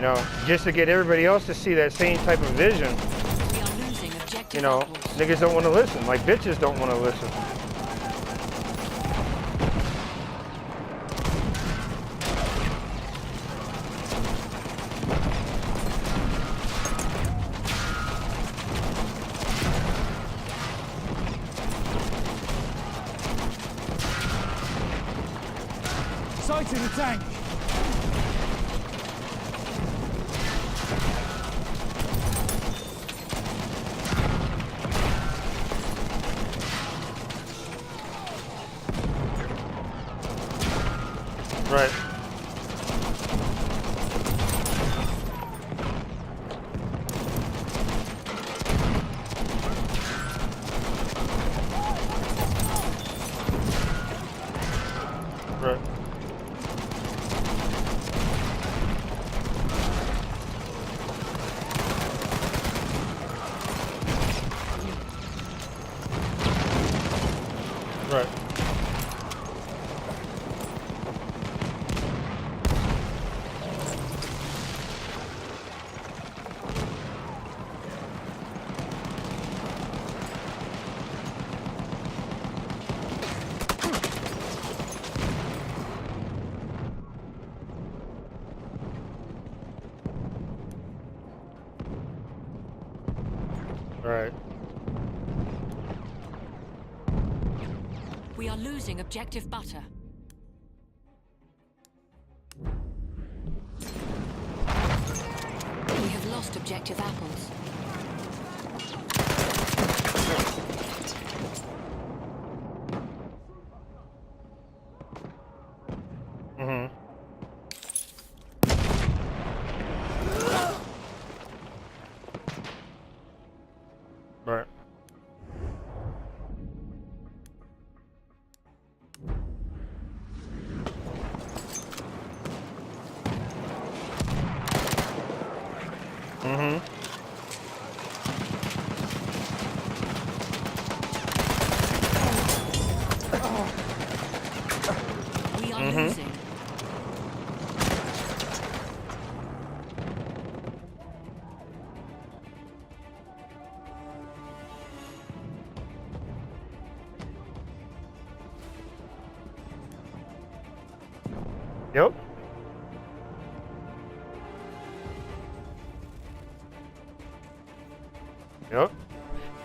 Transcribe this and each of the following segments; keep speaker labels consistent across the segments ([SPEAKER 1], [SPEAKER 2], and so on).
[SPEAKER 1] You know, just to get everybody else to see that same type of vision.
[SPEAKER 2] We are losing objective
[SPEAKER 1] You know,
[SPEAKER 2] apples.
[SPEAKER 1] niggas don't want to listen. Like bitches don't want to listen.
[SPEAKER 3] Sighting the tank.
[SPEAKER 1] Right. Right. Right. Right.
[SPEAKER 2] We are losing objective butter. We have lost objective apples.
[SPEAKER 1] Mm-hmm. Right. Mm-hmm.
[SPEAKER 2] We are
[SPEAKER 1] Mhm.
[SPEAKER 2] losing.
[SPEAKER 1] Yep. Yep.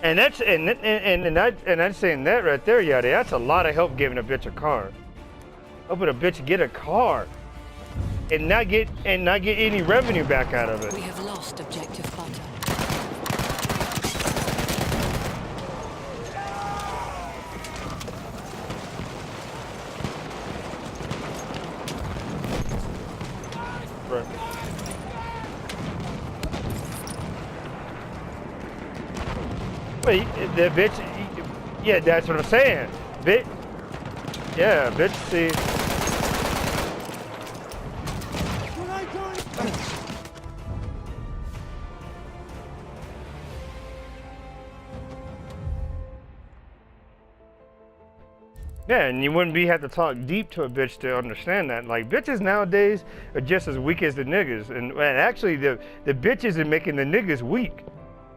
[SPEAKER 1] And that's and I'm saying that right there, Yadi. That's a lot of help giving a bitch a car. Helping a bitch get a car, and not get any revenue back out of
[SPEAKER 2] We
[SPEAKER 1] it.
[SPEAKER 2] have lost objective butter.
[SPEAKER 1] Right. Wait, the bitch. Yeah, that's what I'm saying. Bitch. Yeah, bitch. See. Yeah, and you wouldn't have to talk deep to a bitch to understand that. Like bitches nowadays are just as weak as the niggas, and actually the bitches are making the niggas weak.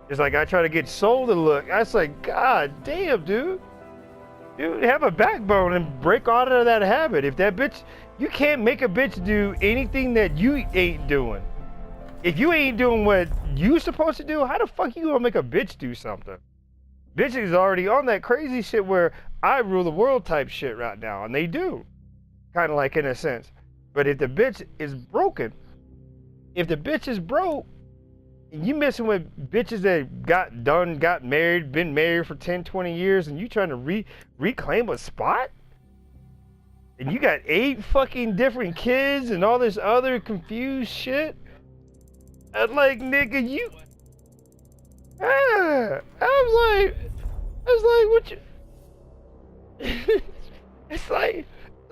[SPEAKER 1] It's like I try to get Soul to look. I was like, God damn, dude. Dude, have a backbone and break out of that habit. If that bitch, you can't make a bitch do anything that you ain't doing. If you ain't doing what you supposed to do, how the fuck you gonna make a bitch do something? Bitches is already on that crazy shit where I rule the world type shit right now, and they do, kind of like in a sense. But if the bitch is broken, if the bitch is broke, and you messing with bitches that got married, been married for 10, 20 years, and you trying to reclaim a spot? And you got 8 fucking different kids and all this other confused shit? I'm like, nigga, you... Ah, I was like, what you... it's like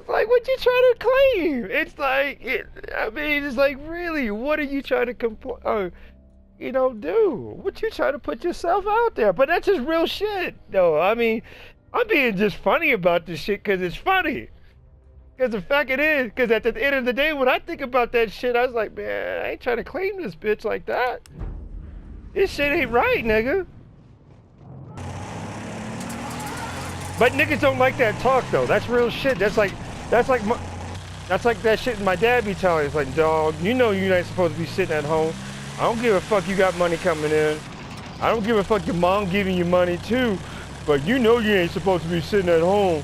[SPEAKER 1] what you trying to claim? It's like, I mean, it's like, really, what are you trying to do? What you trying to put yourself out there? But that's just real shit, though. I mean, I'm being just funny about this shit because it's funny. Because the fact it is, because at the end of the day, when I think about that shit, I was like, man, I ain't trying to claim this bitch like that. This shit ain't right, nigga. But niggas don't like that talk though. That's real shit. That's like that shit my dad be telling. It's like, dog, you know you ain't supposed to be sitting at home. I don't give a fuck you got money coming in. I don't give a fuck your mom giving you money too. But you know you ain't supposed to be sitting at home.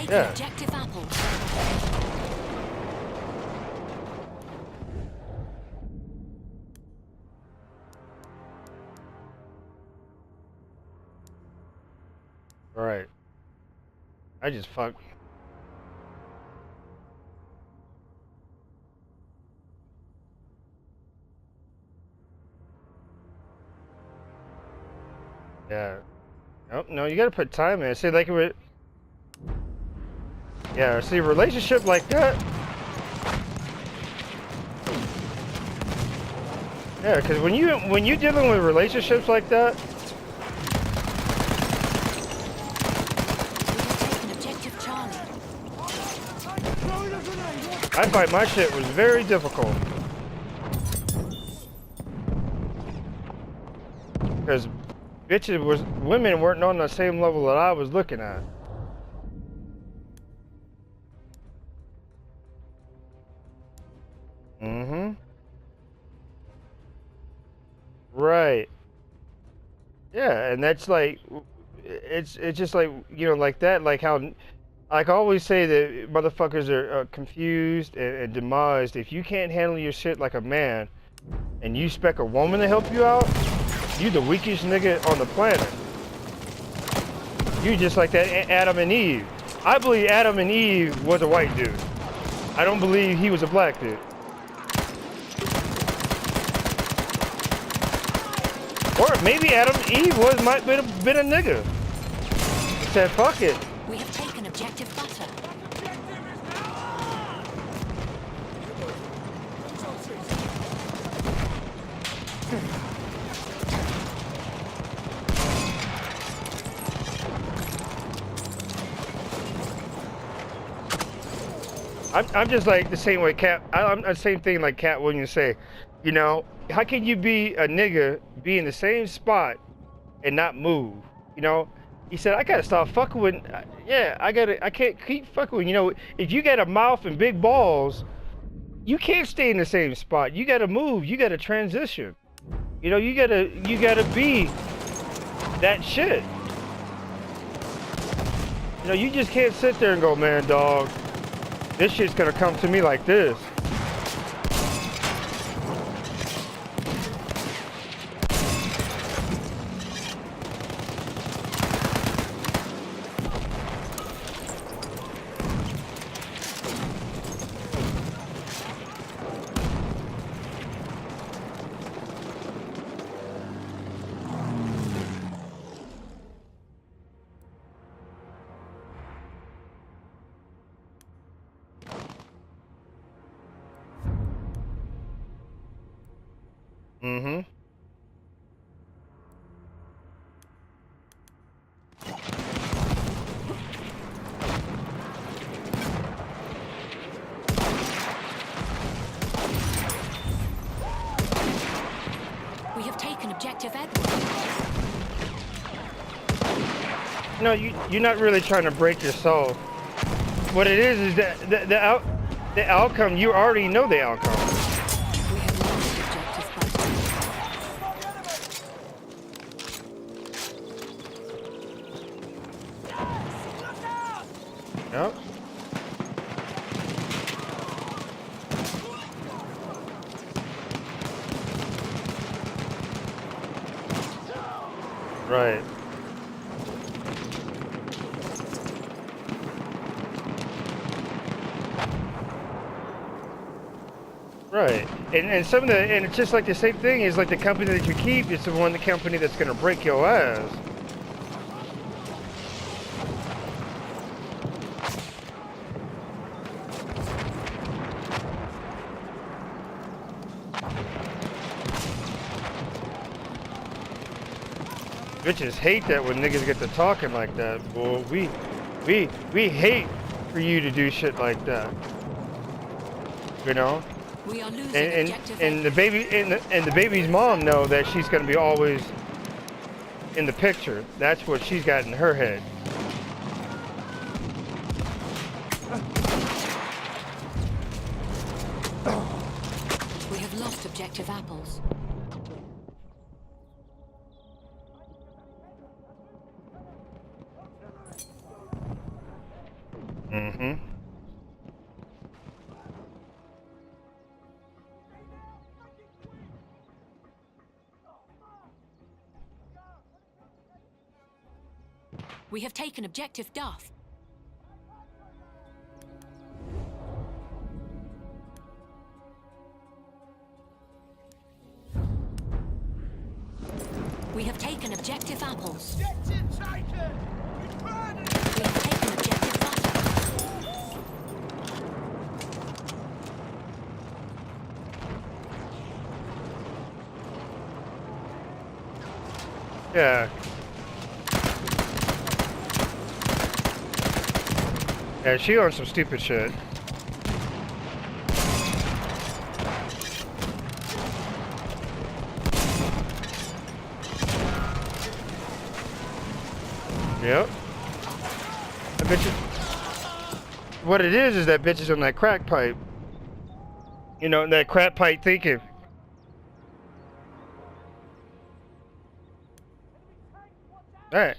[SPEAKER 1] Yeah.
[SPEAKER 2] Objective apples.
[SPEAKER 1] All right. I just fuck. Yeah. Nope. No, you gotta put time in. See, like it. Yeah, see, a relationship like that. Yeah, because when you dealing with relationships like that.
[SPEAKER 2] Objective Charlie.
[SPEAKER 1] I find my shit was very difficult. Because women weren't on the same level that I was looking at. Mm-hmm. Right. Yeah, and that's like, it's just like, you know, like that, like how, like I always say that motherfuckers are confused and demised. If you can't handle your shit like a man, and you expect a woman to help you out, you the weakest nigga on the planet. You just like that Adam and Eve. I believe Adam and Eve was a white dude. I don't believe he was a black dude. Or maybe Adam and Eve might have been a nigga. He said, fuck it.
[SPEAKER 2] We have taken objective butter.
[SPEAKER 1] I'm just like the same way I'm the same thing like Cat Williams say, you know, how can you be a nigga, be in the same spot and not move? You know, he said, I gotta stop fucking with, yeah, I can't keep fucking with, you know, if you got a mouth and big balls, you can't stay in the same spot. You gotta move, you gotta transition. You know, you gotta be that shit. You know, you just can't sit there and go, man, dog, this shit's gonna come to me like this. Mm-hmm.
[SPEAKER 2] We have taken objective Edward.
[SPEAKER 1] No, you're not really trying to break your soul. What it is that the outcome, you already know the outcome.
[SPEAKER 2] We have lost objective butter.
[SPEAKER 1] Yep. Right. Right. And some of the, and it's just like the same thing is like the company that you keep is the one, the company that's gonna break your ass. Bitches hate that when niggas get to talking like that, boy. We hate for you to do shit like that. You know?
[SPEAKER 2] We are losing
[SPEAKER 1] And
[SPEAKER 2] objective
[SPEAKER 1] and the baby and the baby's mom know that she's gonna be always in the picture. That's what she's got in her head.
[SPEAKER 2] We have lost objective apples.
[SPEAKER 1] Mm-hmm.
[SPEAKER 2] We have taken objective Duff. We have taken objective apples. We have taken objective butter.
[SPEAKER 1] Yeah. Yeah, she on some stupid shit. Yep. That bitch is, what it is that bitch is on that crack pipe. You know, that crack pipe thinking. Alright.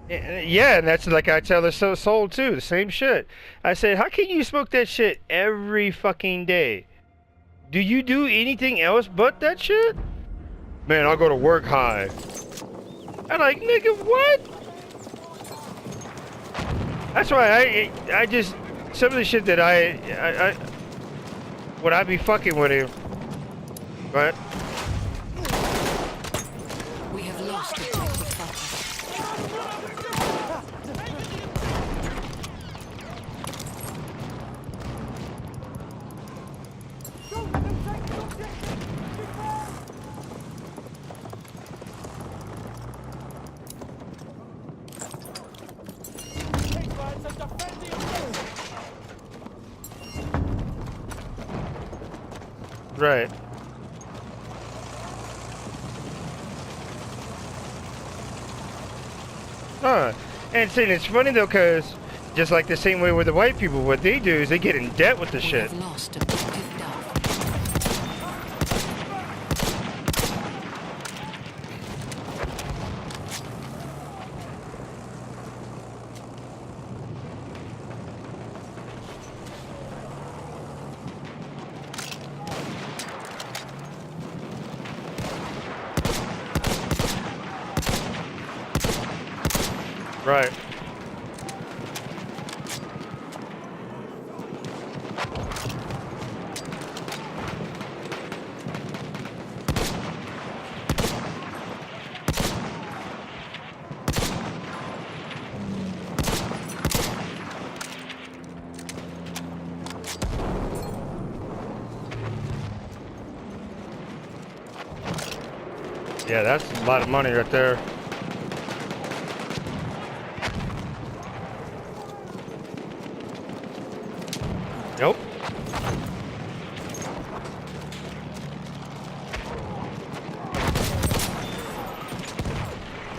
[SPEAKER 1] Yeah, and that's like I tell the soul too, the same shit. I said, how can you smoke that shit every fucking day? Do you do anything else but that shit? Man, I'll go to work high. I'm like, nigga, what? That's why I just, some of the shit that I would I be fucking with him, but
[SPEAKER 2] We have lost objective butter.
[SPEAKER 1] right. And see, it's funny though, cause just like the same way with the white people, what they do is they get in debt with the
[SPEAKER 2] We
[SPEAKER 1] shit.
[SPEAKER 2] have lost objective Duff.
[SPEAKER 1] Right. Yeah, that's a lot of money right there. Nope.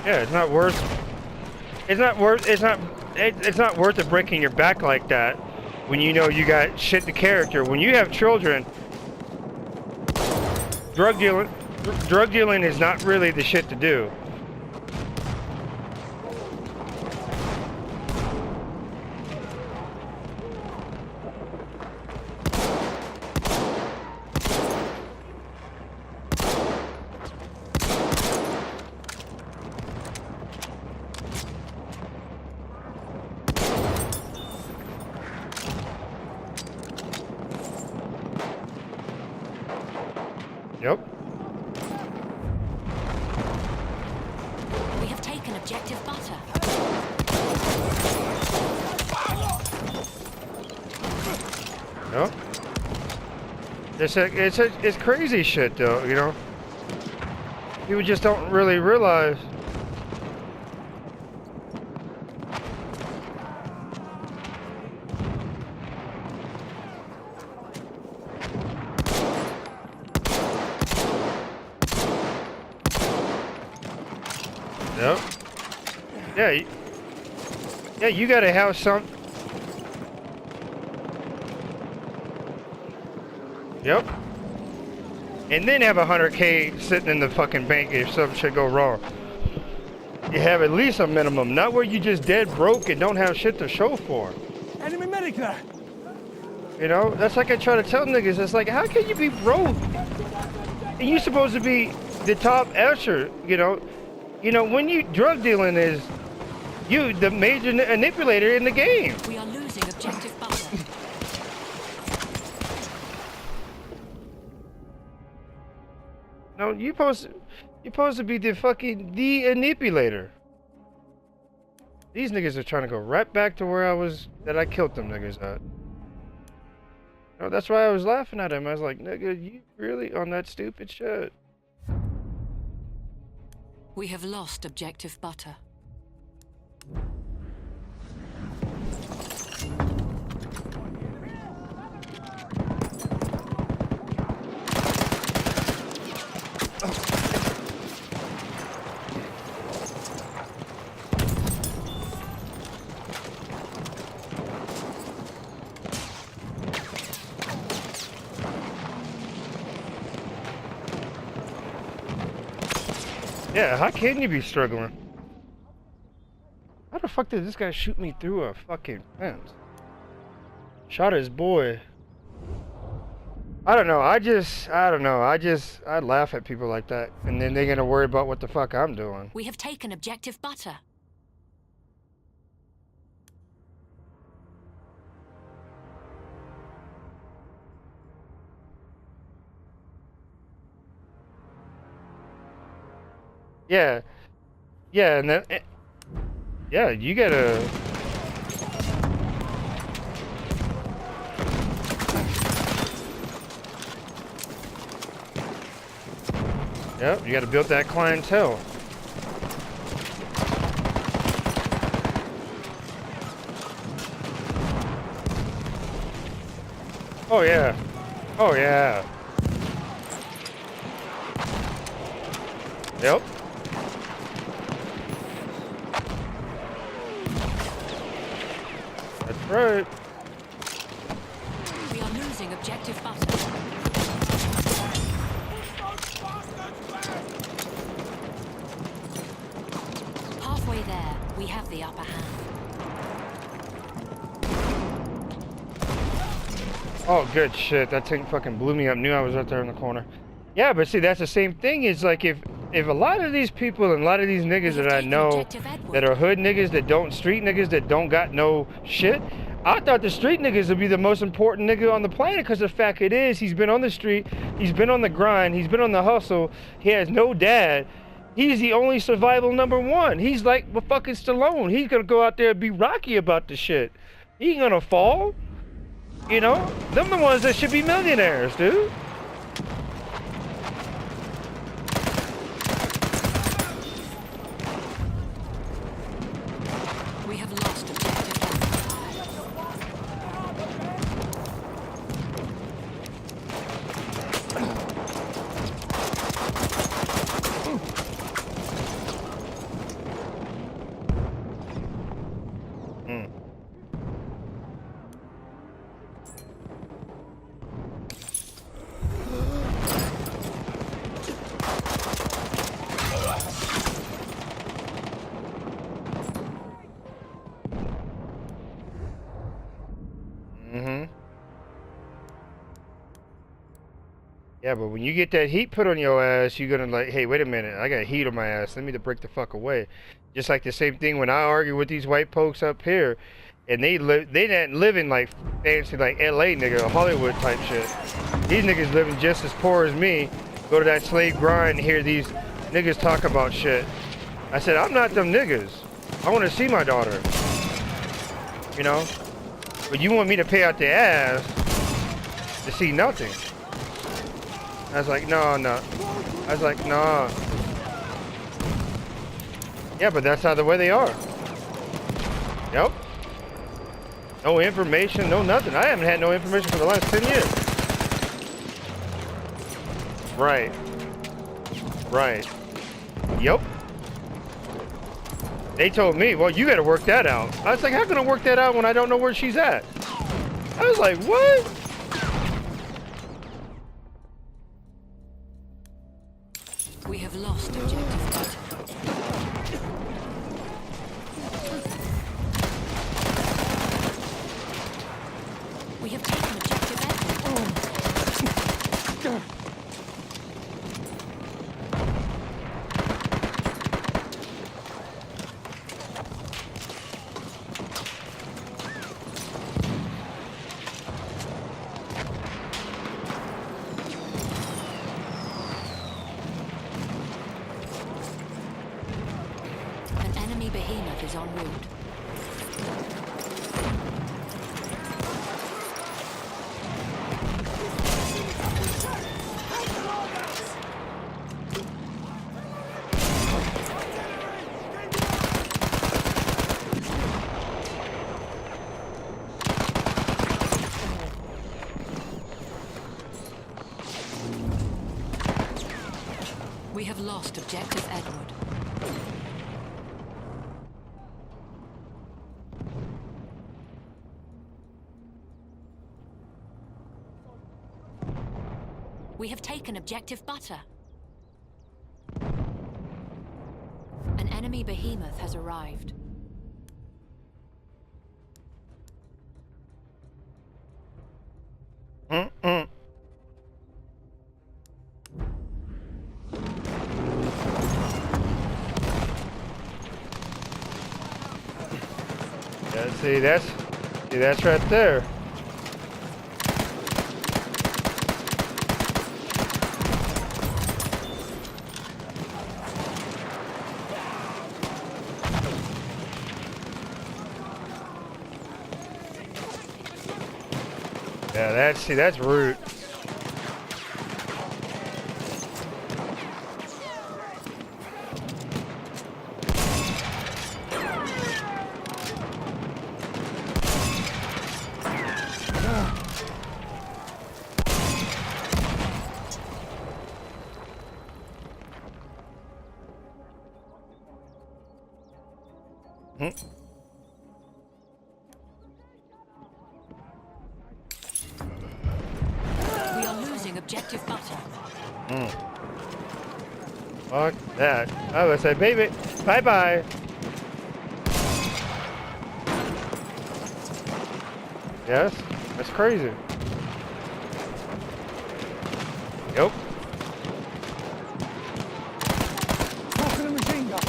[SPEAKER 1] Yeah, it's not worth. It's not worth. It's not worth it breaking your back like that when you know you got shit to character. When you have children, drug dealing is not really the shit to do.
[SPEAKER 2] objective butter.
[SPEAKER 1] Yep. It's crazy shit though, you know. People just don't really realize. Yep. Yeah. Yeah, you gotta have some. Yep. And then have 100K sitting in the fucking bank if something should go wrong. You have at least a minimum, not where you just dead broke and don't have shit to show for.
[SPEAKER 3] Enemy medic there.
[SPEAKER 1] You know, that's like I try to tell niggas. It's like, how can you be broke? And you supposed to be the top usher, you know? You know, when you drug dealing is you the major manipulator in the game.
[SPEAKER 2] We are losing objective butter.
[SPEAKER 1] No, you supposed to be the manipulator. These niggas are trying to go right back to where I killed them niggas at. No, that's why I was laughing at him. I was like, nigga, you really on that stupid shit?
[SPEAKER 2] We have lost objective butter.
[SPEAKER 1] Yeah, how can you be struggling? How the fuck did this guy shoot me through a fucking fence? Shot his boy. I don't know. I don't know. I laugh at people like that, and then they're gonna worry about what the fuck I'm doing.
[SPEAKER 2] We have taken objective butter.
[SPEAKER 1] Yeah, yeah, and then, yeah, you gotta. Yep, you gotta build that clientele. Oh yeah, oh yeah. Yep. That's right.
[SPEAKER 2] We are losing objective butter. Halfway there, we have the upper hand.
[SPEAKER 1] Oh, good shit. That tank fucking blew me up. Knew I was out there in the corner. Yeah, but see, that's the same thing. It's like if a lot of these people and a lot of these niggas that I know that are hood niggas that don't street niggas that don't got no shit, I thought the street niggas would be the most important nigga on the planet because the fact it is, he's been on the street, he's been on the grind, he's been on the hustle, he has no dad. He's the only survival number one. He's like fucking Stallone. He's gonna go out there and be Rocky about the shit. He ain't gonna fall. You know? Them the ones that should be millionaires, dude.
[SPEAKER 2] We have lost objective butter.
[SPEAKER 1] Yeah, but when you get that heat put on your ass, you're gonna like, hey, wait a minute, I got heat on my ass. Let me to break the fuck away. Just like the same thing when I argue with these white pokes up here, and they not living like fancy like LA nigga, Hollywood type shit. These niggas living just as poor as me. Go to that slave grind and hear these niggas talk about shit. I said, I'm not them niggas. I want to see my daughter. You know? But you want me to pay out the ass to see nothing. I was like, no, no. I was like, no. Yeah, but that's how the way they are. Yep. No information, no nothing. I haven't had no information for the last 10 years. Right. Right. Yep. They told me, well, you got to work that out. I was like, how can I work that out when I don't know where she's at? I was like, what?
[SPEAKER 2] We have lost objective butter. We have taken objective Edward. An enemy behemoth is en route. We have lost objective Edward. We have taken objective butter. An enemy behemoth has arrived.
[SPEAKER 1] Mm-mm. Yeah, see that's right there. Yeah, that's rude. Hmm.
[SPEAKER 2] We are losing objective butter.
[SPEAKER 1] Fuck that. I would say, baby, bye-bye. Yes, that's crazy. Yep.
[SPEAKER 3] Talk to the machine gun.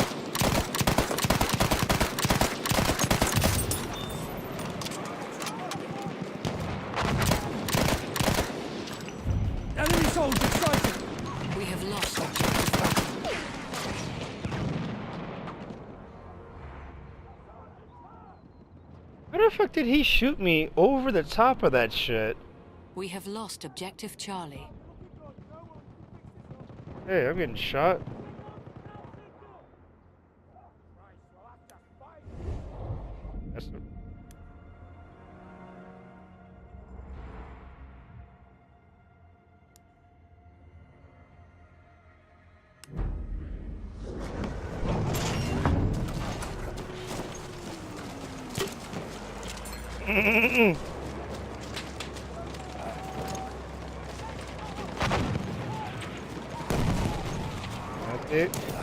[SPEAKER 3] Enemy soldiers sighted.
[SPEAKER 2] We have lost objective butter.
[SPEAKER 1] How the fuck did he shoot me over the top of that shit?
[SPEAKER 2] We have lost objective Charlie.
[SPEAKER 1] Hey, I'm getting shot. That's the...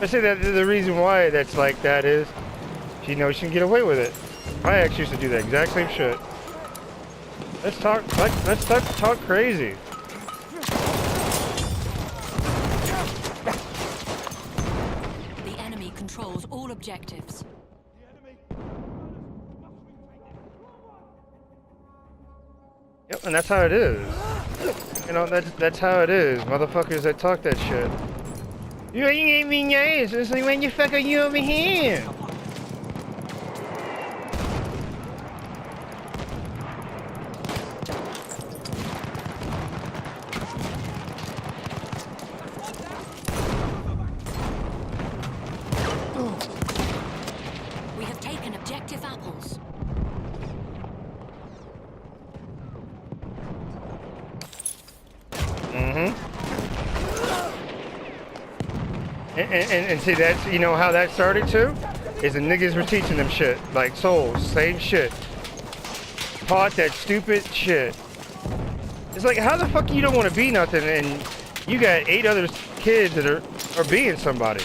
[SPEAKER 1] I say that the reason why that's like that is she knows she can get away with it. My ex used to do the exact same shit. Let's talk crazy.
[SPEAKER 2] The enemy controls all objectives.
[SPEAKER 1] Yep, and that's how it is. You know, that's how it is. Motherfuckers that talk that shit. You ain't me in your ass. It's like, when you fuck are you over here?
[SPEAKER 2] We have taken objective apples.
[SPEAKER 1] And see, that's, you know how that started too? Is the niggas were teaching them shit. Like souls, same shit. Taught that stupid shit. It's like, how the fuck you don't want to be nothing and you got 8 other kids that are being somebody?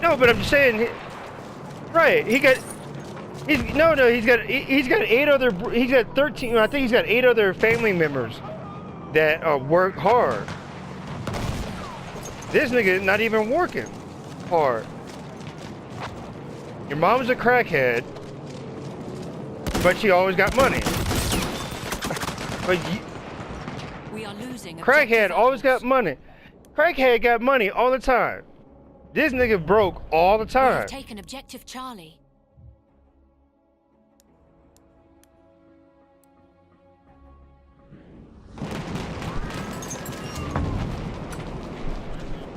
[SPEAKER 1] No, but I'm just saying, right, he's got 8 other, he's got 13, I think he's got 8 other family members that work hard. This nigga not even working hard. Your mom's a crackhead, but she always got money. But
[SPEAKER 2] We are losing.
[SPEAKER 1] crackhead always got money. Crackhead got money all the time. This nigga broke all the
[SPEAKER 2] We
[SPEAKER 1] time.
[SPEAKER 2] have taken objective Charlie.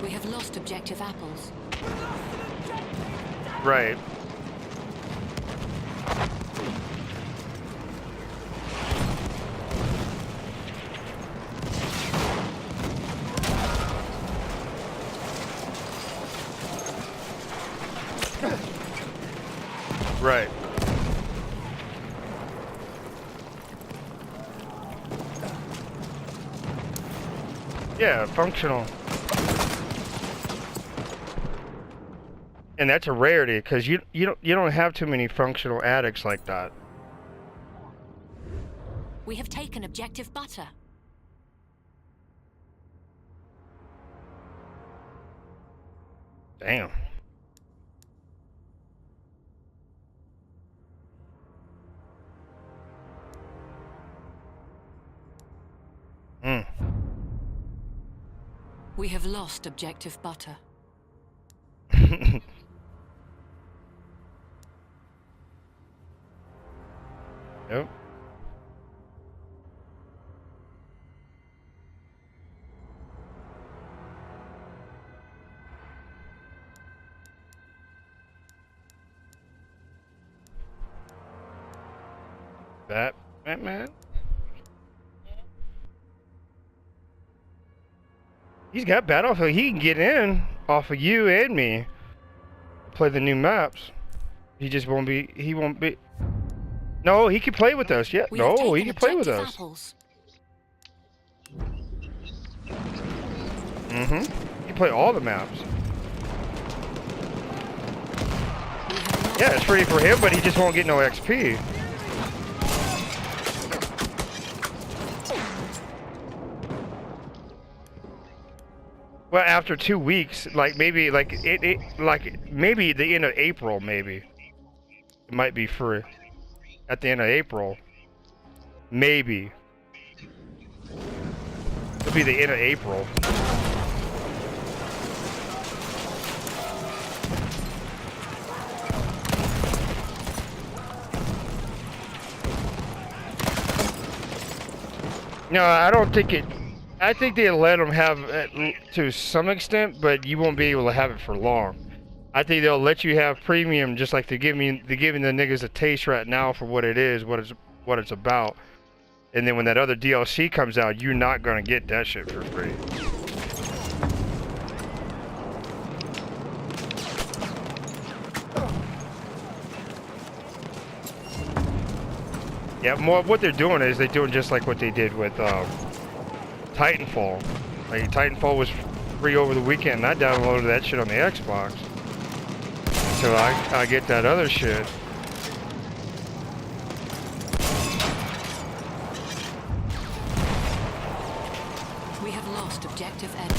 [SPEAKER 2] We have lost objective apples.
[SPEAKER 1] Right. Right. Yeah, functional. And that's a rarity because you don't have too many functional addicts like that.
[SPEAKER 2] We have taken objective butter.
[SPEAKER 1] Damn.
[SPEAKER 2] We have lost objective butter.
[SPEAKER 1] Yep. Batman. He's got Battlefield. He can get in off of you and me. Play the new maps. He just won't be. He won't be. No, he can play with us. Yeah.
[SPEAKER 2] We have
[SPEAKER 1] No, he
[SPEAKER 2] taken
[SPEAKER 1] can play with
[SPEAKER 2] objective
[SPEAKER 1] us.
[SPEAKER 2] apples.
[SPEAKER 1] He can play all the maps.
[SPEAKER 2] We have lost
[SPEAKER 1] Yeah, it's free for him, but he just won't get no XP. Well, after 2 weeks, like maybe like maybe the end of April, maybe it might be free. At the end of April, maybe it'll be the end of April. No, I don't think it. I think they'll let them have it to some extent, but you won't be able to have it for long. I think they'll let you have premium, just like they're giving the niggas a taste right now for what it is, what it's about. And then when that other DLC comes out, you're not gonna get that shit for free. Yeah, more what they're doing is they're doing just like what they did with Titanfall. Like Titanfall was free over the weekend, and I downloaded that shit on the Xbox. So I get that other shit.
[SPEAKER 2] We have lost objective Edward.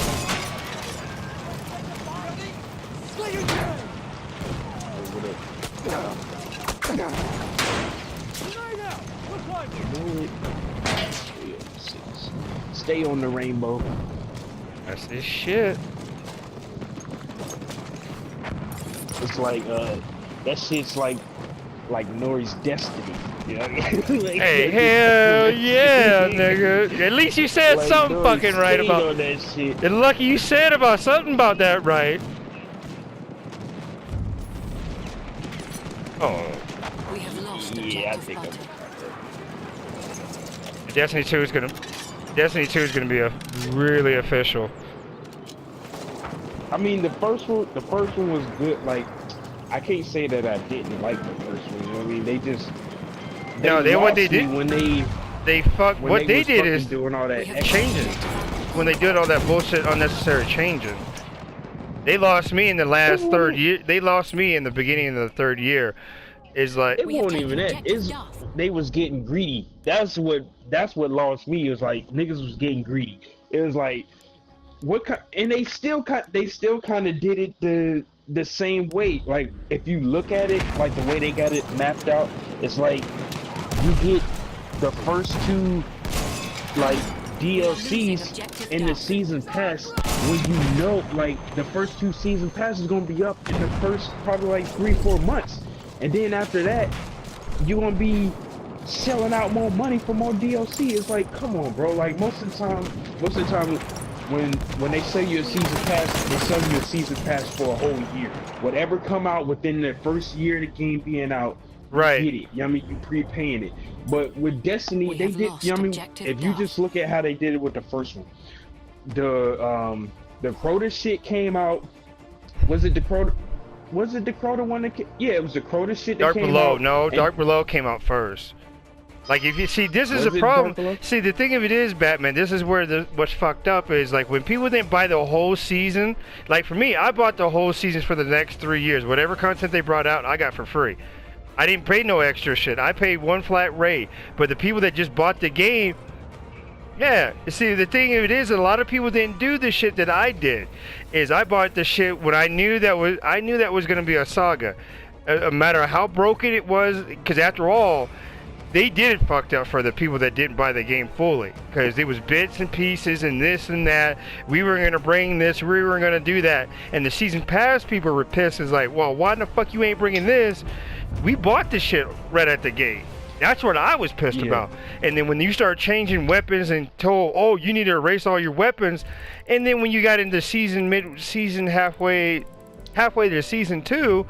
[SPEAKER 3] Grenade out! Look like it!
[SPEAKER 4] choices. Stay on the rainbow.
[SPEAKER 1] That's his shit.
[SPEAKER 4] It's like that shit's like Nori's destiny. You know what I mean? Like,
[SPEAKER 1] Hey, hell yeah, nigga. At least you said
[SPEAKER 4] like
[SPEAKER 1] something
[SPEAKER 4] Nori
[SPEAKER 1] fucking right
[SPEAKER 4] stayed
[SPEAKER 1] about
[SPEAKER 4] on that shit.
[SPEAKER 1] And lucky you said about something about that right. Oh,
[SPEAKER 2] We have lost
[SPEAKER 4] Yeah, I
[SPEAKER 2] objective
[SPEAKER 4] think
[SPEAKER 2] butter.
[SPEAKER 1] Destiny 2 is gonna be a really official.
[SPEAKER 4] I mean, the first one was good. Like, I can't say that I didn't like the first one. You know what I mean?
[SPEAKER 1] What they
[SPEAKER 4] lost me
[SPEAKER 1] did,
[SPEAKER 4] when
[SPEAKER 1] what they
[SPEAKER 4] was
[SPEAKER 1] did
[SPEAKER 4] fucking
[SPEAKER 1] is
[SPEAKER 4] doing all that
[SPEAKER 2] We have
[SPEAKER 4] extra
[SPEAKER 1] changes.
[SPEAKER 2] lost objective butter.
[SPEAKER 1] when they did all that bullshit, unnecessary changing. They lost me in the last third year. They lost me in the beginning of the third year. Is like
[SPEAKER 4] It
[SPEAKER 2] We have
[SPEAKER 4] wasn't
[SPEAKER 2] taken
[SPEAKER 4] even that.
[SPEAKER 2] objective
[SPEAKER 4] It's
[SPEAKER 2] Duff.
[SPEAKER 4] they was getting greedy. That's what lost me. It was like niggas was getting greedy. It was like what kind, and they still kind of did it the same way. Like if you look at it, like the way they got it mapped out, it's like you get the first two like DLCs in the season pass when you know like the first two season passes gonna be up in the first probably like 3-4 months, and then after that you're gonna be selling out more money for more DLC. It's like, come on, bro. Like most of the time when they sell you a season pass, they sell you a season pass for a whole year. Whatever come out within the first year of the game being out,
[SPEAKER 1] Right.
[SPEAKER 4] you get it. You know what I mean? You prepaying it. But with Destiny,
[SPEAKER 2] We
[SPEAKER 4] they
[SPEAKER 2] have
[SPEAKER 4] did.
[SPEAKER 2] lost
[SPEAKER 4] You know what I mean?
[SPEAKER 2] objective
[SPEAKER 4] If you
[SPEAKER 2] Duff.
[SPEAKER 4] just look at how they did it with the first one, the Crota shit came out. Was it the Crota? Was it the Crota one that? Yeah, it was the Crota shit that
[SPEAKER 1] Dark
[SPEAKER 4] came
[SPEAKER 1] Below.
[SPEAKER 4] out.
[SPEAKER 1] No,
[SPEAKER 4] and-
[SPEAKER 1] Dark Below came out first. Like if you see, this is
[SPEAKER 4] Was
[SPEAKER 1] a
[SPEAKER 4] it
[SPEAKER 1] problem.
[SPEAKER 4] Dark Below?
[SPEAKER 1] See, the thing of it is, Batman. This is where what's fucked up is like when people didn't buy the whole season. Like for me, I bought the whole seasons for the next 3 years. Whatever content they brought out, I got for free. I didn't pay no extra shit. I paid one flat rate. But the people that just bought the game, yeah. See, the thing of it is, a lot of people didn't do the shit that I did. Is I bought the shit when I knew that was gonna be a saga, no matter how broken it was. Because after all, they did it fucked up for the people that didn't buy the game fully, because it was bits and pieces and this and that. We were gonna bring this, we were gonna do that, and the season pass people were pissed. It's like, well, why the fuck you ain't bringing this? We bought the shit right at the gate. That's what I was pissed about. And then when you start changing weapons and told, oh, you need to erase all your weapons, and then when you got into mid-season halfway to season 2,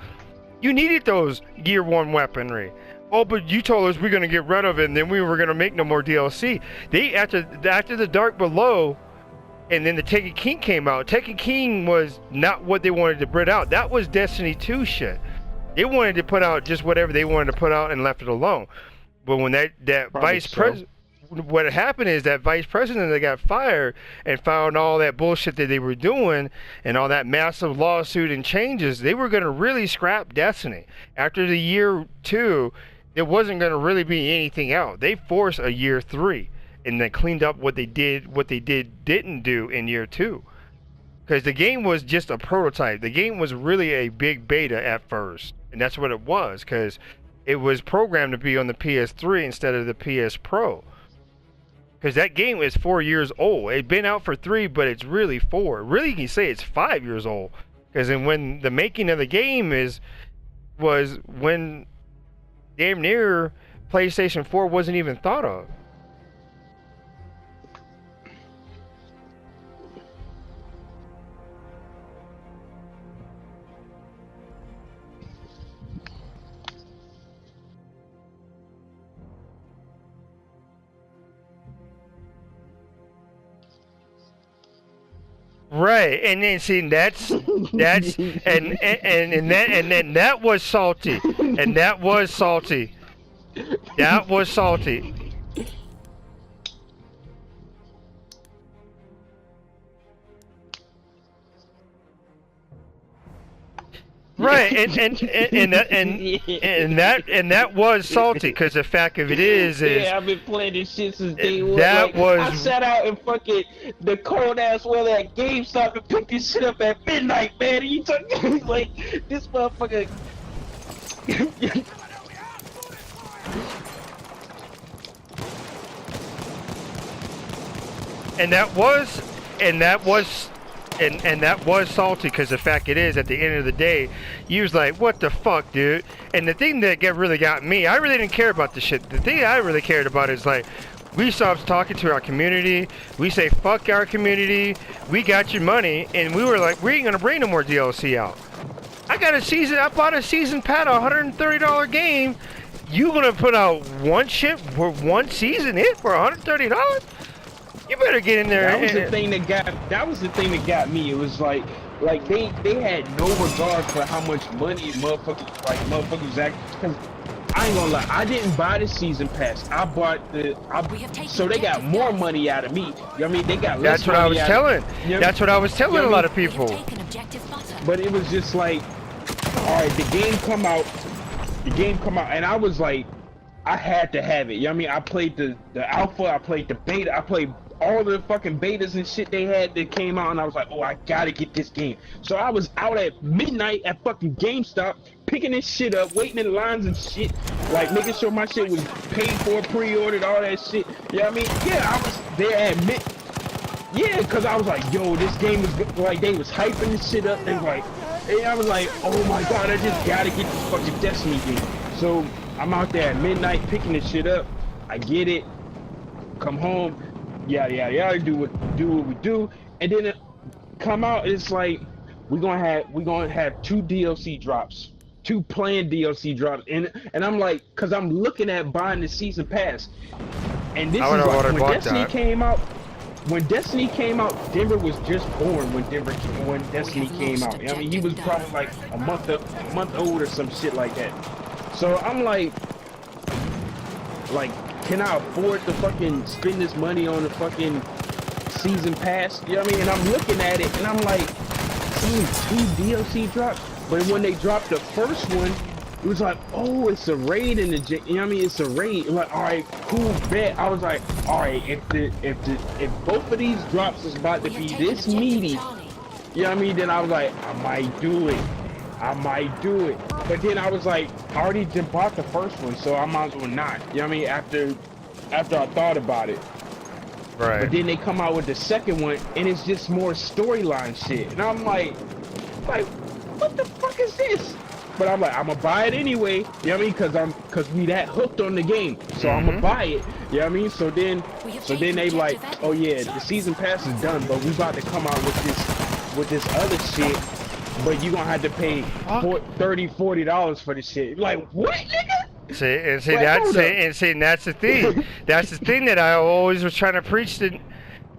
[SPEAKER 1] you needed those Gear 1 weaponry. Oh, but you told us we're gonna get rid of it, and then we were gonna make no more DLC. They after the Dark Below, and then the Taken King came out. Taken King was not what they wanted to bring out. That was Destiny 2 shit. They wanted to put out just whatever they wanted to put out and left it alone. But when that vice president, what happened is that vice president that got fired and found all that bullshit that they were doing and all that massive lawsuit and changes, they were gonna really scrap Destiny after the year 2. It wasn't going to really be anything out. They forced a year 3 and then cleaned up what they didn't do in year 2. Because the game was just a prototype. The game was really a big beta at first. And that's what it was, because it was programmed to be on the PS3 instead of the PS Pro. Because that game is 4 years old. It's been out for 3, but it's really 4. Really, you can say it's 5 years old. Because when the making of the game was when damn near PlayStation 4 wasn't even thought of. Right, and then see that's and then that was salty, and that was salty. That was salty. Right, and that was salty, because the fact of it is
[SPEAKER 4] yeah, I've been playing this shit since day one.
[SPEAKER 1] that was-
[SPEAKER 4] I sat out in fucking the cold ass weather at GameStop and picked this shit up at midnight, man. And you talk like this motherfucker.
[SPEAKER 1] and that was, and that was, and that was salty because the fact it is at the end of the day, you was like, what the fuck, dude? And the thing that really got me, I really didn't care about the shit. The thing I really cared about is like, we stopped talking to our community. We say fuck our community. We got your money, and we were like, we ain't gonna bring no more DLC out. I bought a season pass, a $130 game. You gonna put out one shit for one season hit for $130? You better get in there.
[SPEAKER 4] That was the thing that got me. It was like they had no regard for how much money motherfuckers act. Because I ain't gonna lie, I didn't buy the season pass. I bought so they got more money out of me. You know what I mean? They got less.
[SPEAKER 1] That's what I was telling. That's what I was telling a lot of people.
[SPEAKER 4] But it was just like, all right, the game come out, and I was like, I had to have it. You know what I mean? I played the alpha, I played the beta, I played all the fucking betas and shit they had that came out, and I was like, oh, I gotta get this game. So I was out at midnight at fucking GameStop, picking this shit up, waiting in lines and shit, like making sure my shit was paid for, pre-ordered, all that shit. You know what I mean? Yeah, I was there at yeah, because I was like, yo, this game is good. Like, they was hyping this shit up, and like, and I was like, oh my god, I just gotta get this fucking Destiny game. So I'm out there at midnight picking this shit up. I get it, come home, yeah, do what we do, and then it come out. It's like we're gonna have 2 DLC drops, 2 planned DLC drops, and I'm like, cause I'm looking at buying the season pass, and this is like when Destiny came out. When Destiny came out, Denver was just born when Destiny came out. I mean, he was probably like a month old or some shit like that. So I'm like, can I afford to fucking spend this money on the fucking season pass? You know what I mean? And I'm looking at it and I'm like, seeing 2 DLC drops. But when they dropped the first one, it was like, oh, it's a raid in the, you know what I mean? It's a raid. I'm like, all right, cool, bet. I was like, all right, if both of these drops is about to be this meaty, you know what I mean? Then I was like, I might do it. But then I was like, I already just bought the first one, so I might as well not. You know what I mean? After I thought about it.
[SPEAKER 1] Right.
[SPEAKER 4] But then they come out with the second one, and it's just more storyline shit. And I'm like, what the fuck is this? But I'm like, I'm gonna buy it anyway. You know what I mean? Cause we that hooked on the game, so I'm gonna buy it. You know what I mean? So then they like, oh yeah, the season pass is done, but we about to come out with this other shit. But you gonna have to pay $30-$40 for this shit. Like, what, nigga?
[SPEAKER 1] See, that's the thing. That's the thing that I always was trying to preach to.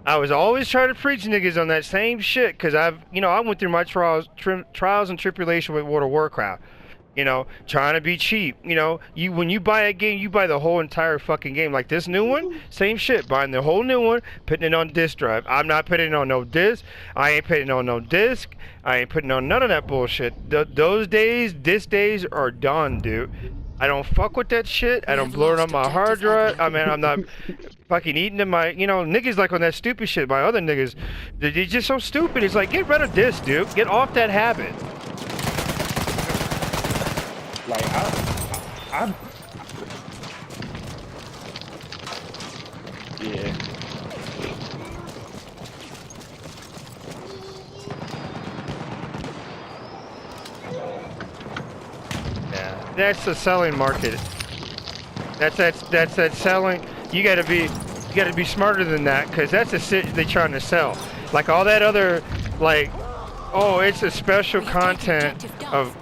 [SPEAKER 1] I was always trying to preach niggas on that same shit, because I went through my trials and tribulation with World of Warcraft. You know, trying to be cheap. You know, when you buy a game, you buy the whole entire fucking game. Like this new one, same shit. Buying the whole new one, putting it on disc drive. I'm not putting it on no disc. I ain't putting it on no disc. I ain't putting on none of that bullshit. Those days are done, dude. I don't fuck with that shit. I don't blow it on my hard drive. I mean, I'm not fucking eating in my, niggas like on that stupid shit. My other niggas, they're just so stupid. It's like, get rid of this, dude. Get off that habit.
[SPEAKER 4] Like, yeah.
[SPEAKER 1] Yeah, that's the selling market. That's that selling. You gotta be smarter than that, because that's the shit they're trying to sell. Like all that other, like, oh, it's a special content of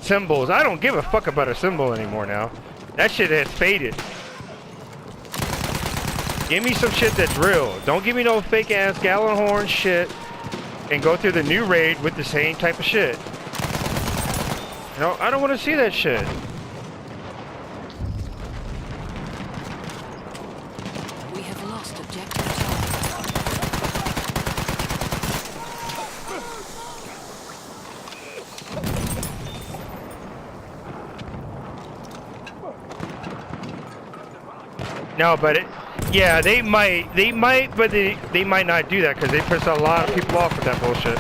[SPEAKER 1] symbols. I don't give a fuck about a symbol anymore now. That shit has faded. Give me some shit that's real. Don't give me no fake ass Gjallarhorn shit and go through the new raid with the same type of shit. I don't want to see that shit.
[SPEAKER 2] We have lost objective Charlie.
[SPEAKER 1] No, but yeah, they might, but they might not do that, because they piss a lot of people off with that bullshit.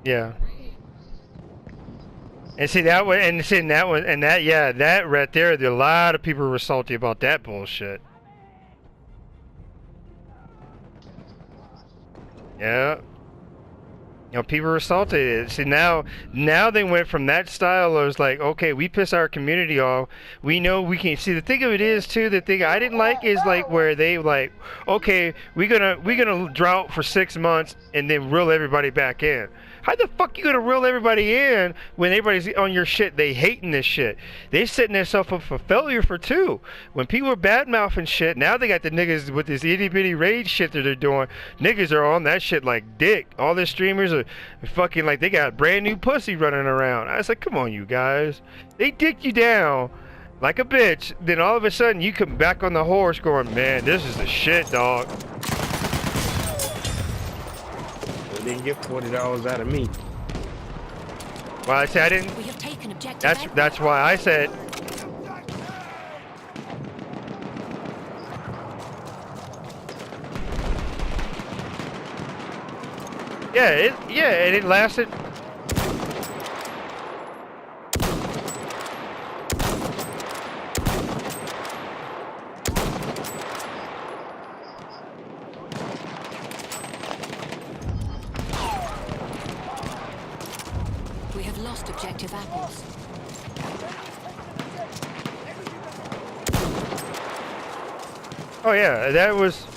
[SPEAKER 1] Yeah. And see that one, and seeing that one, and that, yeah, that right there, a lot of people were salty about that bullshit. Yeah. You know, people were salty. See, now they went from that style. It was like, okay, we piss our community off. We know we can. See, the thing of it is too. The thing I didn't like is like where they like, okay, we're gonna drought for 6 months and then reel everybody back in. How the fuck you gonna reel everybody in when everybody's on your shit? They hating this shit. They setting themselves up for failure for 2. When people are bad mouthing shit, now they got the niggas with this itty bitty raid shit that they're doing. Niggas are on that shit like dick. All the streamers are fucking like they got brand new pussy running around. I was like, come on, you guys. They dick you down like a bitch. Then all of a sudden you come back on the horse going, man, this is the shit, dog.
[SPEAKER 4] Didn't get $40 out of me.
[SPEAKER 1] Well, I said I didn't.
[SPEAKER 2] We have taken objective.
[SPEAKER 1] That's why I said. Yeah, and it lasted.
[SPEAKER 2] We have lost objective apples.
[SPEAKER 1] Oh yeah, that was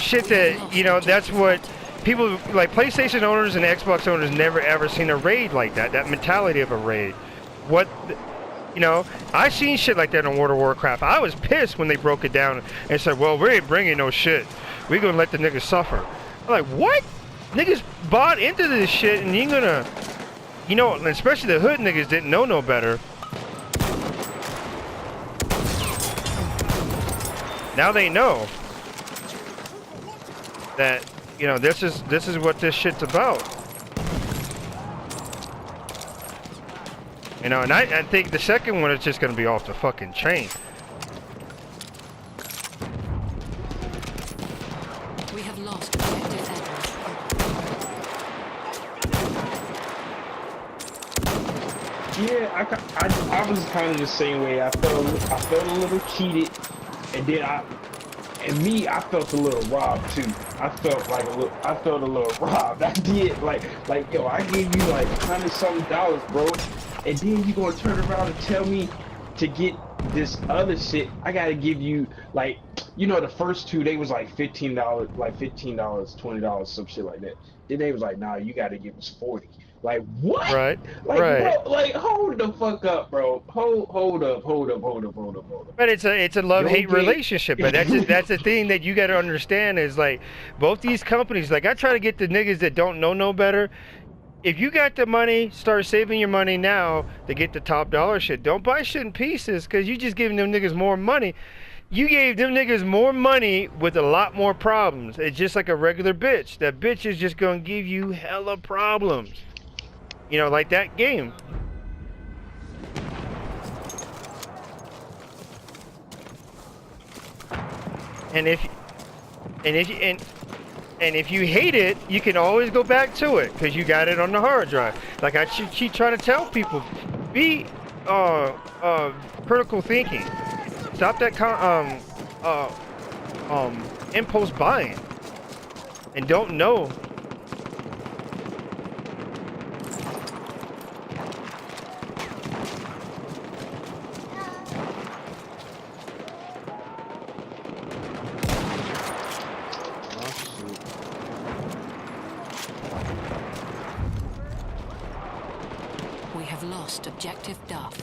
[SPEAKER 1] shit that, you know, that's what people like PlayStation owners and Xbox owners never ever seen a raid like that. That mentality of a raid. What, you know, I seen shit like that in World of Warcraft. I was pissed when they broke it down and said, well, we ain't bringing no shit. We gonna let the niggas suffer. I'm like, what? Niggas bought into this shit and you gonna, you know, especially the hood niggas didn't know no better. Now they know that, you know, this is what this shit's about. You know, and I think the second one is just gonna be off the fucking chain.
[SPEAKER 2] We have lost objective apples.
[SPEAKER 4] Yeah, I was kind of the same way. I felt a little cheated, and then I felt a little robbed too. I felt a little robbed. I did like yo, I gave you like $100-something, bro, and then you gonna turn around and tell me to get this other shit. I gotta give you like, you know, the first 2 they was like $15, $20, some shit like that. Then they was like, nah, you gotta give us 40. Like what?
[SPEAKER 1] Right.
[SPEAKER 4] Like,
[SPEAKER 1] right.
[SPEAKER 4] Bro, like hold the fuck up, bro. Hold up.
[SPEAKER 1] But it's a love-hate relationship. But that's the thing that you got to understand is like both these companies. Like I try to get the niggas that don't know no better. If you got the money, start saving your money now to get the top dollar shit. Don't buy shit in pieces because you just giving them niggas more money. You gave them niggas more money with a lot more problems. It's just like a regular bitch. That bitch is just gonna give you hella problems. You know, like that game. And if you hate it, you can always go back to it because you got it on the hard drive. Like I keep trying to tell people, be critical thinking. Stop that impulse buying, and don't know.
[SPEAKER 2] We have lost objective Duff.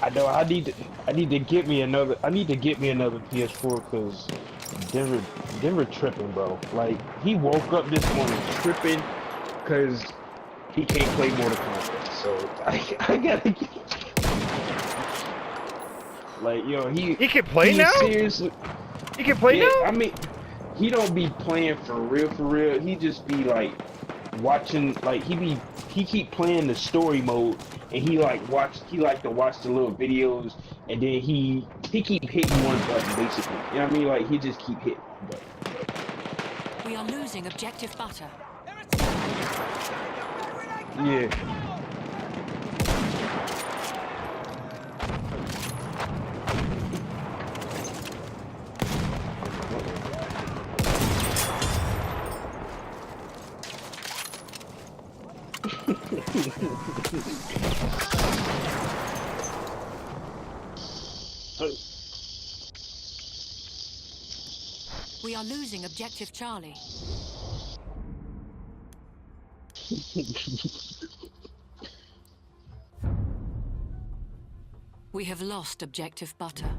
[SPEAKER 4] I know I need to get me another PS4 because Denver tripping, bro. Like he woke up this morning tripping because he can't play Mortal Kombat. So I gotta get. Like, yo,
[SPEAKER 1] He can play
[SPEAKER 4] he
[SPEAKER 1] now?
[SPEAKER 4] Seriously,
[SPEAKER 1] He can play
[SPEAKER 4] yeah,
[SPEAKER 1] now?
[SPEAKER 4] I mean, he don't be playing for real, for real. He just be like watching, like he keep playing the story mode, and he like to watch the little videos, and then he keep hitting one button basically. You know what I mean? Like he just keep hitting one button.
[SPEAKER 2] We are losing objective butter.
[SPEAKER 4] Yeah.
[SPEAKER 2] We are losing objective Charlie. We have lost objective butter.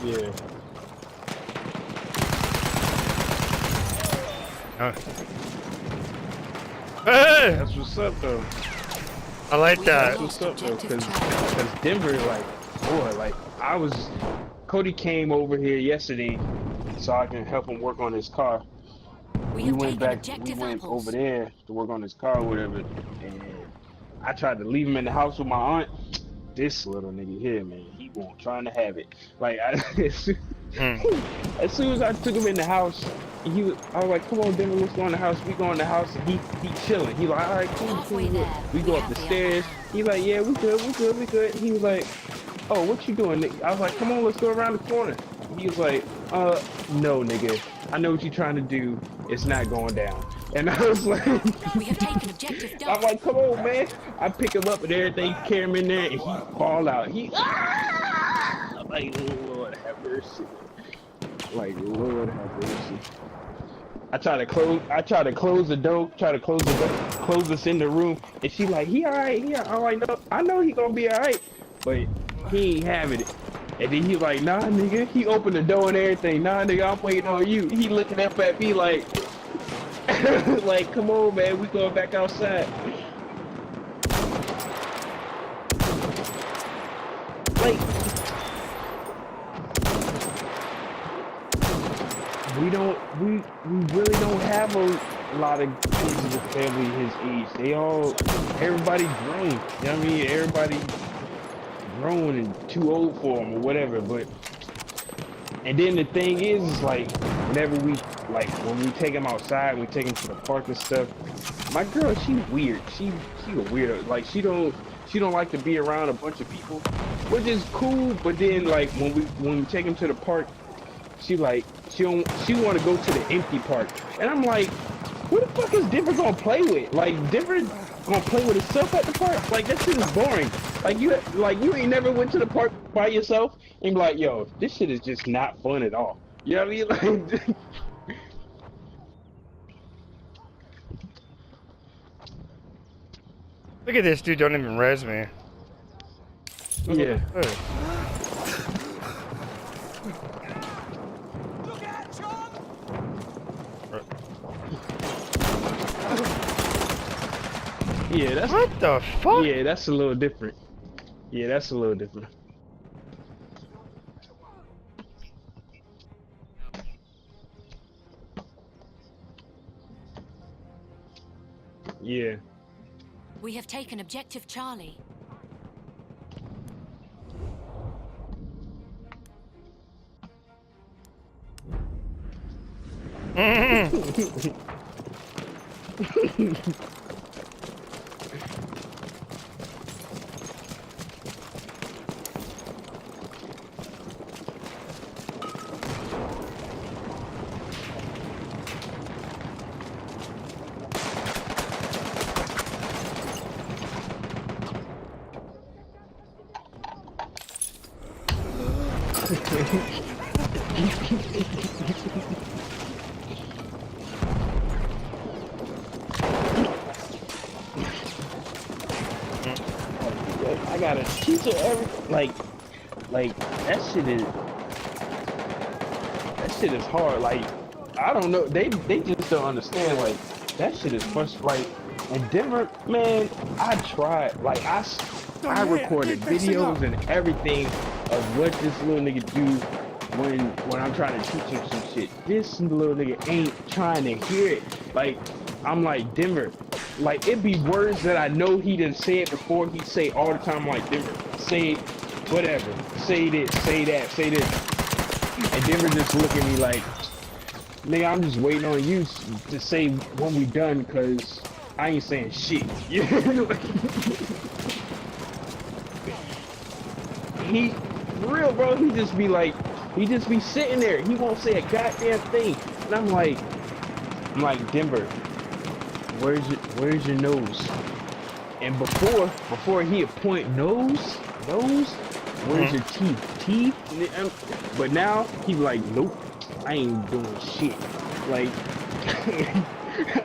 [SPEAKER 4] Yeah.
[SPEAKER 1] Hey!
[SPEAKER 4] That's what's up though.
[SPEAKER 1] I like
[SPEAKER 2] We
[SPEAKER 1] that.
[SPEAKER 2] have
[SPEAKER 4] What's
[SPEAKER 2] lost
[SPEAKER 4] up though?
[SPEAKER 2] objective Charlie.
[SPEAKER 4] Cause Denver, like, boy, like Cody came over here yesterday so I can help him work on his car.
[SPEAKER 2] We
[SPEAKER 4] We
[SPEAKER 2] have
[SPEAKER 4] went
[SPEAKER 2] taken
[SPEAKER 4] back, we
[SPEAKER 2] objective
[SPEAKER 4] went
[SPEAKER 2] apples.
[SPEAKER 4] over there to work on his car or whatever, and I tried to leave him in the house with my aunt. This little nigga here, man, he won't trying to have it. Like, as soon as I took him in the house, I was like, come on, Denver, let's go in the house. We go in the house, and he chilling. He like, all right, cool,
[SPEAKER 2] Halfway
[SPEAKER 4] cool.
[SPEAKER 2] there,
[SPEAKER 4] We go
[SPEAKER 2] we
[SPEAKER 4] up the
[SPEAKER 2] have the
[SPEAKER 4] stairs.
[SPEAKER 2] upper hand.
[SPEAKER 4] He like, yeah, we good. He was like, oh, what you doing, nigga? I was like, come on, let's go around the corner. He was like, no, nigga. I know what you're trying to do. It's not going down. And I was like,
[SPEAKER 2] We have taken objective
[SPEAKER 4] I'm
[SPEAKER 2] Duff.
[SPEAKER 4] like, come on, man. I pick him up and everything, carry him in there, and he fall out. I'm like, Lord have mercy. Like, Lord have mercy. I try to close the door, close us in the room, and she like, he alright, I'm like, no, I know he gonna be alright, but he ain't having it. And then he like, nah, nigga. He opened the door and everything. Nah, nigga, I'm waiting on you. He looking up at me like, like, come on, man, we going back outside. Like, we really don't have a lot of kids in the family his age. Everybody grown. You know what I mean? Everybody grown and too old for them or whatever. But, and then the thing is like, whenever when we take them outside, we take them to the park and stuff. My girl, she weird. She a weirdo. Like, she don't like to be around a bunch of people, which is cool. But then like when we take them to the park, she want to go to the empty park, and I'm like, what the fuck is Denver gonna play with? Like, Denver gonna play with itself at the park? Like, that shit is boring. Like you ain't never went to the park by yourself and be like, yo, this shit is just not fun at all. You know what I mean? Like,
[SPEAKER 1] Look at this dude, don't even res me.
[SPEAKER 4] yeah.
[SPEAKER 1] Hey.
[SPEAKER 4] Yeah, that's
[SPEAKER 1] What the fuck?
[SPEAKER 4] yeah, that's a little different. Yeah, that's a little different. Yeah.
[SPEAKER 2] We have taken objective Charlie.
[SPEAKER 4] I gotta teach her like that shit is hard. Like, I don't know, they just don't understand. Like, that shit is frustrating. Like, in Denver, man, I tried. Like, I recorded videos and everything of what this little nigga do when I'm trying to teach him some shit. This little nigga ain't trying to hear it. Like, I'm like, Denver, like, it be words that I know he done said before. He say all the time, like, Denver, say whatever, say this, say that, say this. And Denver just look at me like, nigga, I'm just waiting on you to say when we done, cause I ain't saying shit. You know? He, for real, bro, he just be like, he just be sitting there. He won't say a goddamn thing. And I'm like, Denver, where's your nose? And before he would point nose, where's your teeth? But now he like, nope, I ain't doing shit. Like,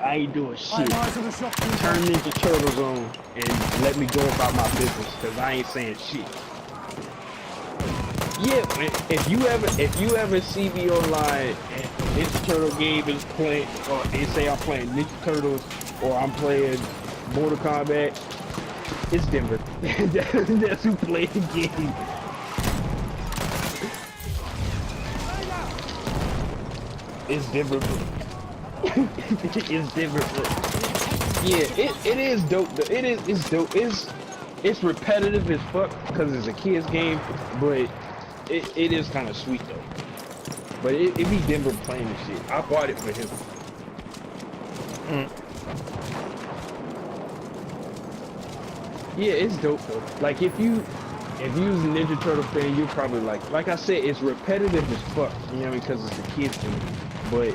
[SPEAKER 4] I ain't doing shit. Turn Ninja Turtles on and let me go about my business, cause I ain't saying shit. Yeah, if you ever see me online and Ninja Turtle game is playing, or they say I'm playing Ninja Turtles or I'm playing Mortal Kombat, it's Denver. That's who played the game. It's Denver. It's Denver. Yeah, it is dope. It's dope. It's repetitive as fuck because it's a kid's game, but it is kind of sweet though. But it be Denver playing the shit. I bought it for him. Yeah, it's dope though. Like if you was a Ninja Turtle fan, you're probably like I said, it's repetitive as fuck. You know, because it's a kid's game, but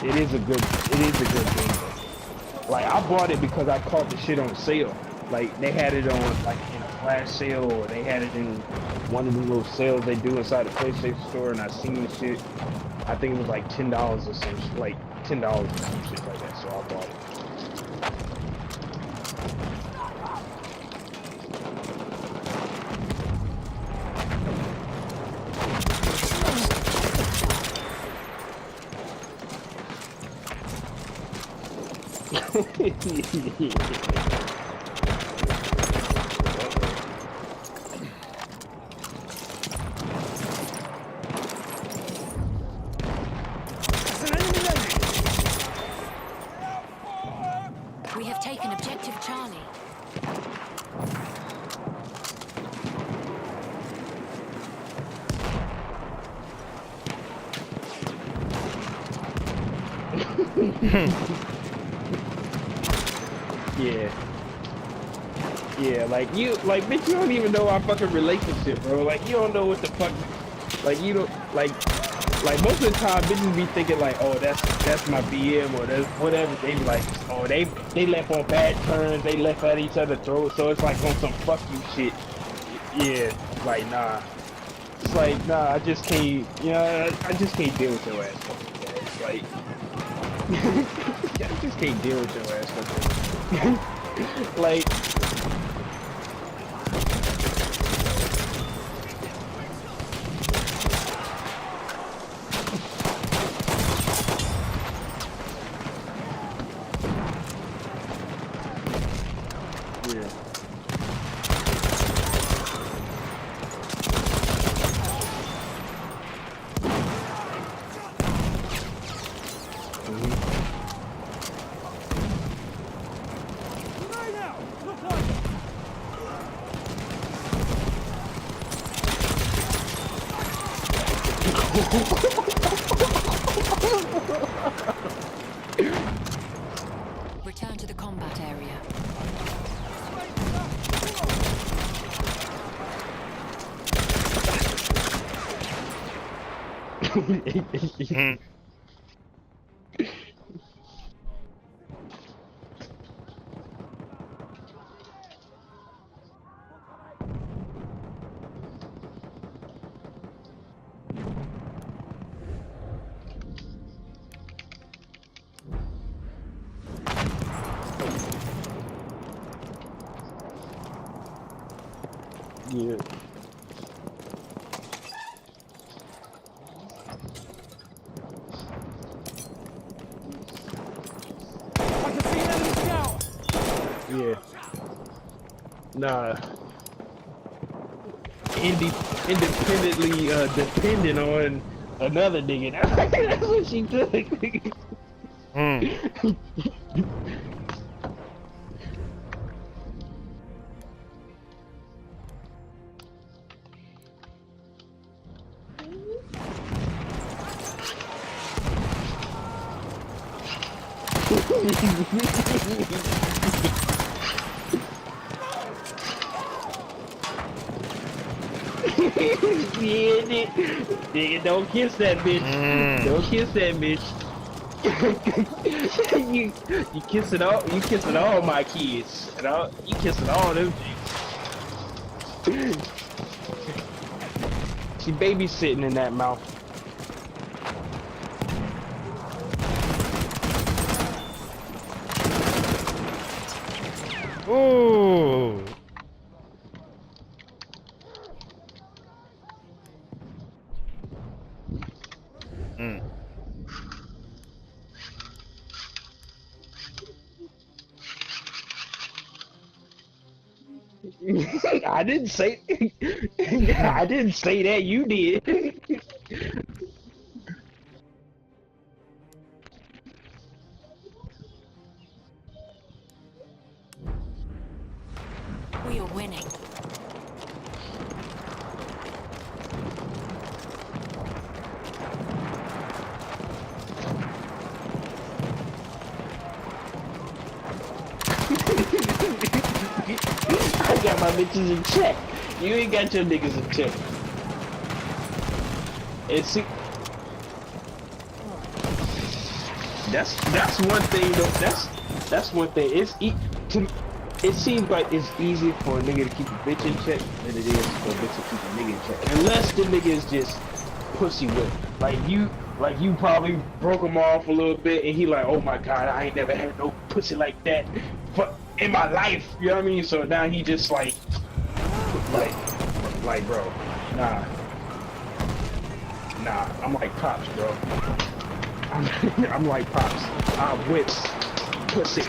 [SPEAKER 4] it is a good game though. Like I bought it because I caught the shit on sale. Like they had it on like in a flash sale, or they had it in one of the little sales they do inside the PlayStation store, and I seen the shit. I think it was like $10 or some shit, like $10 or some shit like that. So I bought it.
[SPEAKER 2] We have taken objective Charlie. Yeah, like bitch, you don't even know our fucking relationship, bro. Like you don't know what the fuck, like you don't like most of the time bitches be thinking like, oh that's my BM or that's whatever. They be like, oh they left on bad terms, they left at each other's throats, so it's like on some fuck you shit. Yeah, like nah. It's like nah, I just can't, you know, I just can't deal with your ass. It's like I just can't deal with your ass. Like Return to the combat area.
[SPEAKER 4] yeah.
[SPEAKER 2] Nah. Independently dependent on another nigga. That's what she took.
[SPEAKER 1] Mm.
[SPEAKER 2] Yeah, nigga, don't kiss that bitch.
[SPEAKER 1] Mm.
[SPEAKER 2] Don't kiss that bitch. you kissing all my kids. You kissing all them chicks. She babysitting in that mouth.
[SPEAKER 1] Ooh. Mm.
[SPEAKER 2] I didn't say I didn't say that, you did.
[SPEAKER 5] We are winning.
[SPEAKER 2] I got my bitches in check. You ain't got your niggas in check. And see, that's one thing though. That's one thing. It seems like it's easier for a nigga to keep a bitch in check than it is for a bitch to keep a nigga in check. Unless the nigga is just pussy whip. Like you probably broke him off a little bit and he like, oh my god, I ain't never had no pussy like that in my life. You know what I mean? So now he just like bro, nah, I'm like Pops, bro. I'm like Pops. I whips pussy.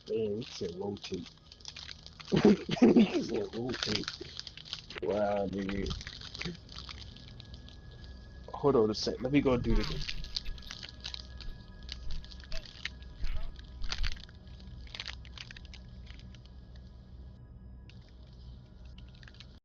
[SPEAKER 2] Damn, he said rotate. He said rotate. Wow, nigga. Hold on a sec. Let me go do this.